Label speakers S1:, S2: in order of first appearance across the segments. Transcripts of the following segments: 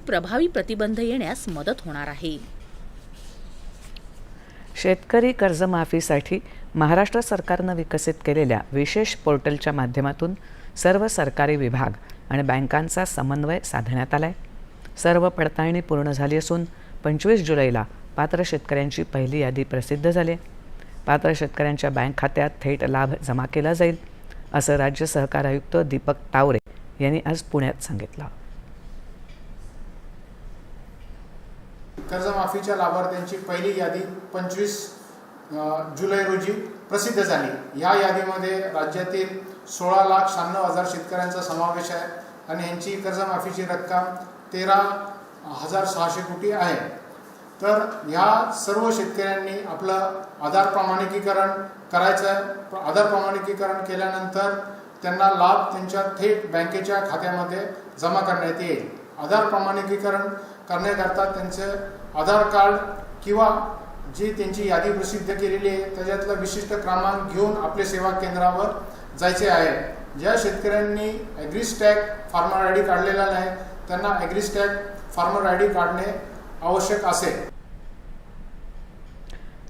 S1: प्रभावी प्रतिबंध येण्यास मदत होणार आहे.
S2: शेतकरी कर्जमाफीसाठी महाराष्ट्र सरकारनं विकसित केलेल्या विशेष पोर्टलच्या माध्यमातून सर्व सरकारी विभाग आणि बँकांचा समन्वय साधण्यात आला आहे. सर्व पडताळणी पूर्ण झाली असून 25 जुलैला पात्र शेतकऱ्यांची पहिली यादी प्रसिद्ध झाली. पात्र शेतकऱ्यांच्या बँक खात्यात थेट लाभ जमा केला जाईल, असं राज्य सहकार आयुक्त दीपक तावरे यांनी आज पुण्यात सांगितलं.
S3: कर्जमाफीच्या लाभार्थ्यांची पहिली यादी 25 जुलै रोजी प्रसिद्ध झाली. या यादीमध्ये राज्यातील 16,96,000 शेतकऱ्यांचा समावेश आहे आणि यांची कर्जमाफीची रक्कम 13,600 कोटी आहे. तर ह्या सर्व शेतकऱ्यांनी आपलं आधार प्रमाणिकीकरण करायचं आहे. आधार प्रमाणिकीकरण केल्यानंतर त्यांना लाभ त्यांच्या थेट बँकेच्या खात्यामध्ये जमा करण्यात येईल. आधार प्रमाणिकीकरण करण्याकरता त्यांचे आधार कार्ड किंवा जी त्यांची यादी प्रसिद्ध केलेली आहे त्याच्यातला विशिष्ट क्रमांक घेऊन आपले सेवा केंद्रावर जायचे आहे. ज्या शेतकऱ्यांनी ॲग्रीस्टॅग फार्मर आय डी काढलेला नाही त्यांना ॲग्रीस्टॅग फार्मर आय डी काढणे आवश्यक असेल.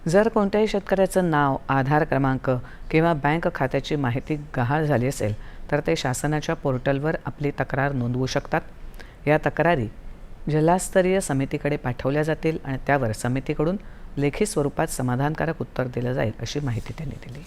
S2: जर कोणत्याही शेतकऱ्याचं नाव, आधार क्रमांक किंवा बँक खात्याची माहिती गहाळ झाली असेल तर ते शासनाच्या पोर्टलवर आपली तक्रार नोंदवू शकतात. या तक्रारी जिल्हास्तरीय समितीकडे पाठवल्या जातील आणि त्यावर समितीकडून लेखी स्वरूपात समाधानकारक उत्तर दिलं जाईल, अशी माहिती त्यांनी दिली.